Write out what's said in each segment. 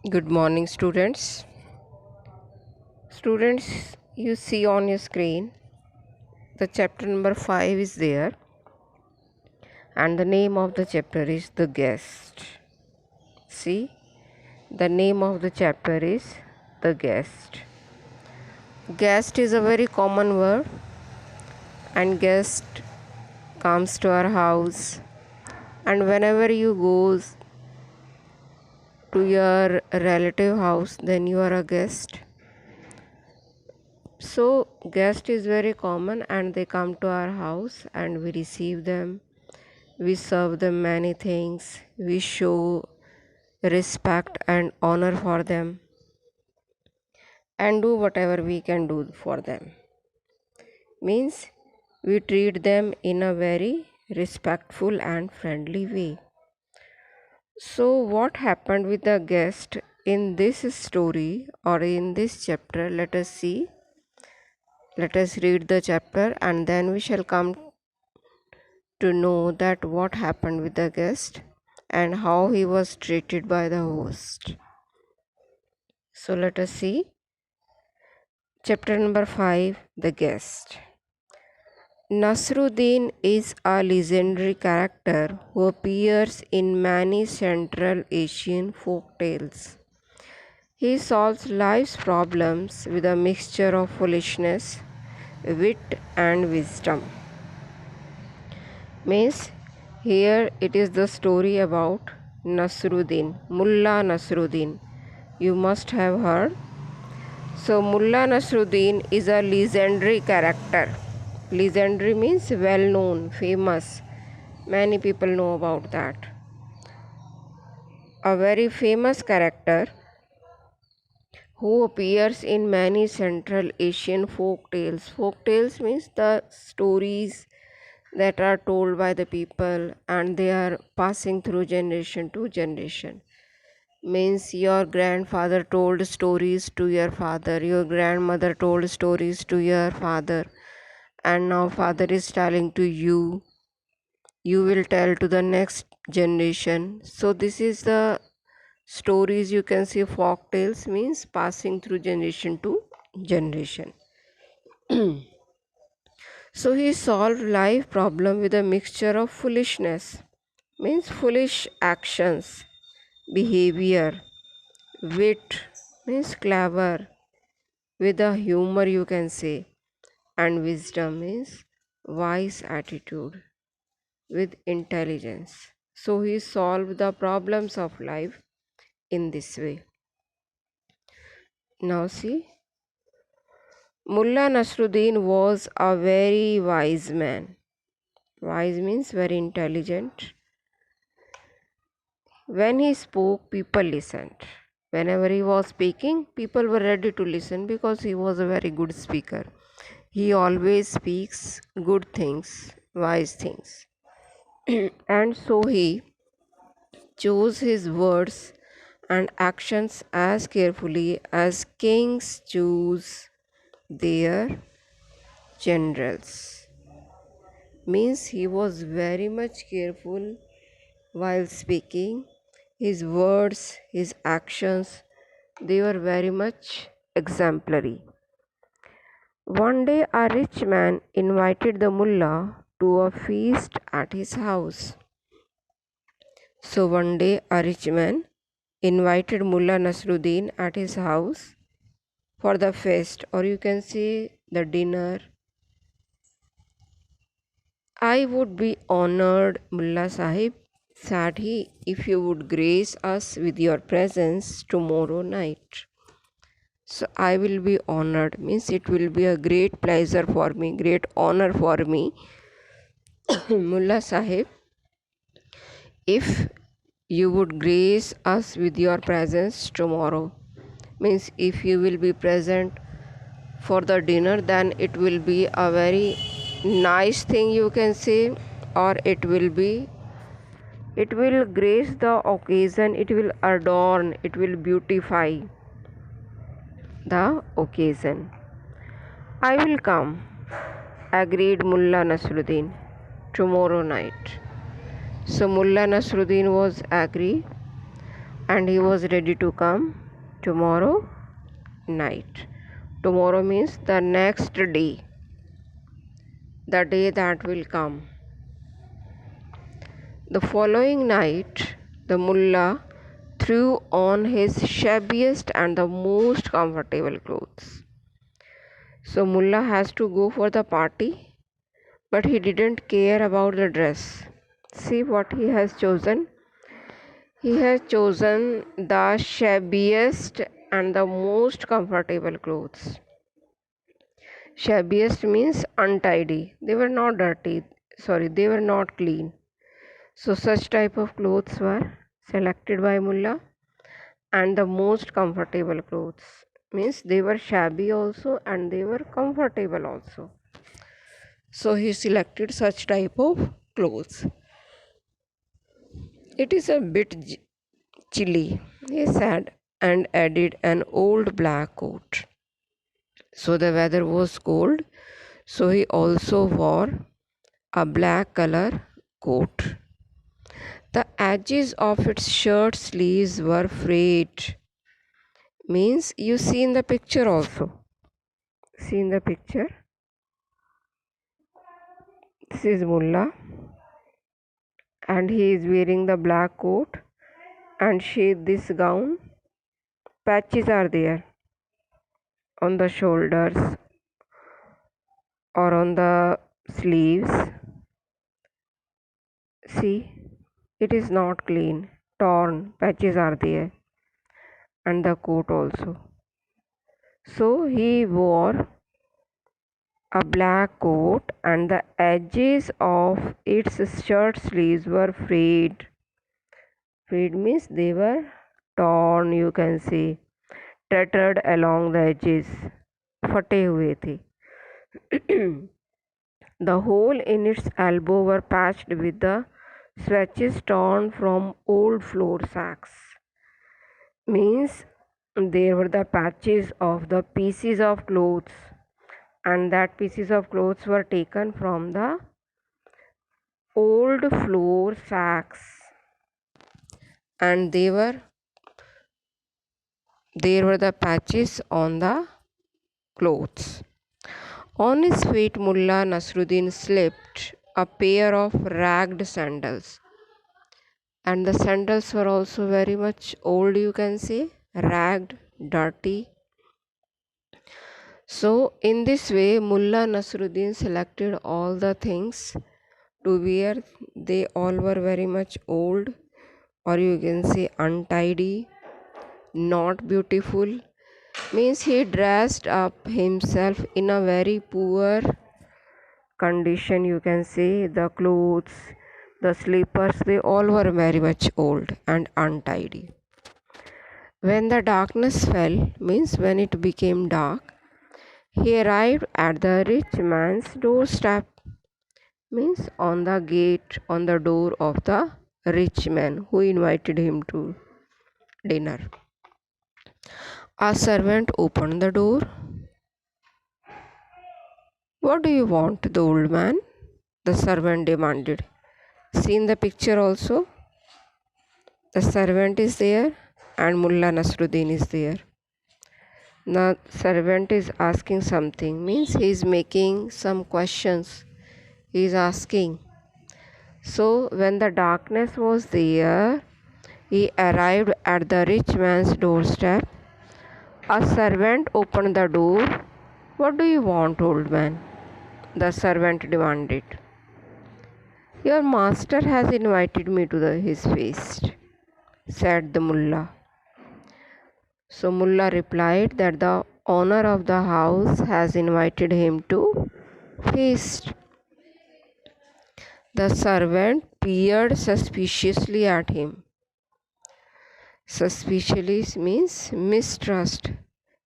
Good morning, students. Students, you see on your screen the chapter number 5 is there, and the name of the chapter is The Guest. See, the name of the chapter is The Guest. Guest is a very common word, and guest comes to our house, and whenever you go to your relative house, then you are a guest. So, guest is very common, and they come to our house, and we receive them. We serve them many things. We show respect and honor for them, and do whatever we can do for them. Means we treat them in a very respectful and friendly way. So, what happened with the guest in this story or in this chapter? Let us see. Let us read the chapter, and then we shall come to know that what happened with the guest and how he was treated by the host. So let us see chapter number 5, The Guest. Nasruddin is a legendary character who appears in many Central Asian folk tales. He solves life's problems with a mixture of foolishness, wit, and wisdom. Means here it is the story about Nasruddin, Mullah Nasruddin. You must have heard. So Mullah Nasruddin is a legendary character. Legendary means well known, famous. Many people know about that. A very famous character who appears in many Central Asian folk tales. Folk tales means the stories that are told by the people and they are passing through generation to generation. Means your grandfather told stories to your father, your grandmother told stories to your father, and now father is telling to you, you will tell to the next generation. So this is the stories, you can see folk tales means passing through generation to generation. So he solved life problem with a mixture of foolishness, means foolish actions, behavior, wit means clever, with a humor you can say, and wisdom means wise attitude, with intelligence. So he solved the problems of life in this way. Now see, Mullah Nasruddin was a very wise man. Wise means very intelligent. When he spoke, people listened. Whenever he was speaking, people were ready to listen because he was a very good speaker. He always speaks good things, wise things. And so he chose his words and actions as carefully as kings choose their generals. Means he was very much careful while speaking. His words, his actions, they were very much exemplary. One day, a rich man invited the mullah to a feast at his house. So, one day, a rich man invited Mullah Nasruddin at his house for the feast, or you can say the dinner. I would be honored, Mullah Sahib, said he, if you would grace us with your presence tomorrow night. So I will be honored, means it will be a great pleasure for me, great honor for me, Mullah Sahib, if you would grace us with your presence tomorrow. Means if you will be present for the dinner, then it will be a very nice thing you can say, or it will grace the occasion, it will adorn, it will beautify the occasion. I will come, agreed Mullah Nasruddin, tomorrow night. So Mullah Nasruddin was agree. and he was ready to come tomorrow night. Tomorrow means the next day, the day that will come. The following night, the mullah threw on his shabbiest and the most comfortable clothes. So mullah has to go for the party, but he didn't care about the dress. See what he has chosen. He has chosen the shabbiest and the most comfortable clothes. Shabbiest means untidy. They were not dirty. They were not clean. So such type of clothes were selected by mullah, and the most comfortable clothes means they were shabby also and they were comfortable also. So he selected such type of clothes. It is a bit chilly, he said, and added an old black coat. So the weather was cold, so he also wore a black color coat. The edges of its shirt sleeves were frayed. Means you see in the picture also. See in the picture. This is mullah and he is wearing the black coat and this gown. Patches are there on the shoulders or on the sleeves. See, it is not clean, torn, patches are there, and the coat also. So he wore a black coat and the edges of its shirt sleeves were frayed. Frayed means they were torn, you can see, tattered along the edges, फटे हुए थे. The hole in its elbow were patched with the swatches torn from old flour sacks. Means there were the patches of the pieces of clothes, and that pieces of clothes were taken from the old flour sacks, and there were the patches on the clothes. On his feet, Mullah Nasruddin slipped a pair of ragged sandals, and the sandals were also very much old, you can say, ragged, dirty. So in this way, Mullah Nasruddin selected all the things to wear. They all were very much old, or you can say untidy, not beautiful. Means he dressed up himself in a very poor condition, you can say. The clothes, the slippers, they all were very much old and untidy. When the darkness fell, means when it became dark, he arrived at the rich man's doorstep, means on the gate, on the door of the rich man who invited him to dinner. A servant opened the door. What do you want, the old man? The servant demanded. See in the picture also, the servant is there and Mullah Nasruddin is there. The servant is asking something, means he is making some questions. He is asking. So when the darkness was there, he arrived at the rich man's doorstep. A servant opened the door. What do you want, old man? The servant demanded. Your master has invited me to his feast, said the mullah. So mullah replied that the owner of the house has invited him to feast. The servant peered suspiciously at him. Suspiciously means mistrust.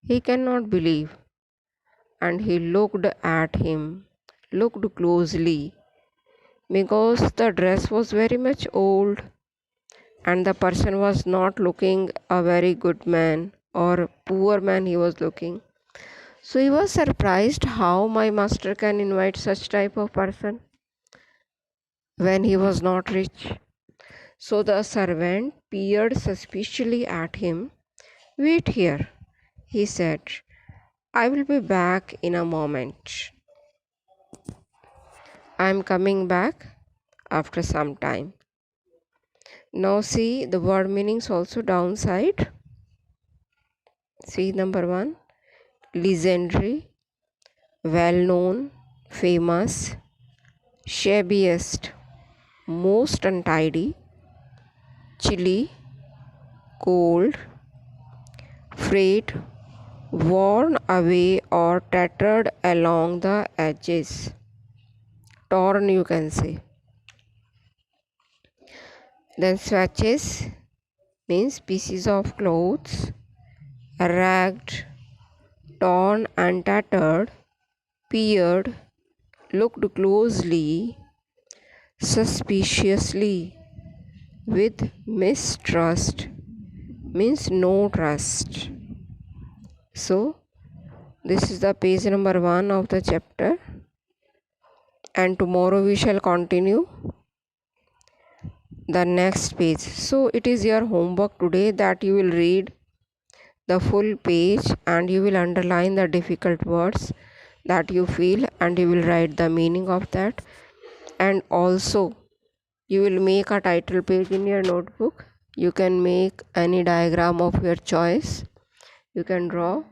He cannot believe. And he looked at him, looked closely, because the dress was very much old and the person was not looking a very good man, or poor man he was looking. So he was surprised how my master can invite such type of person when he was not rich. So the servant peered suspiciously at him. Wait here, he said. I will be back in a moment. I am coming back after some time. Now see the word meanings also downside. See number 1, legendary, well known, famous, shabbiest, most untidy, chilly, cold, frayed, worn away or tattered along the edges. Torn, you can say. Then swatches means pieces of clothes, ragged, torn and tattered, peered, looked closely, suspiciously, with mistrust means no trust. So this is the page number 1 of the chapter, and tomorrow we shall continue the next page. So it is your homework today that you will read the full page and you will underline the difficult words that you feel, and you will write the meaning of that, and also you will make a title page in your notebook. You can make any diagram of your choice, you can draw,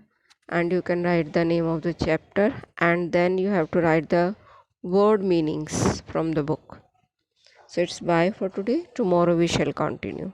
and you can write the name of the chapter, and then you have to write the word meanings from the book. So it's bye for today. Tomorrow we shall continue.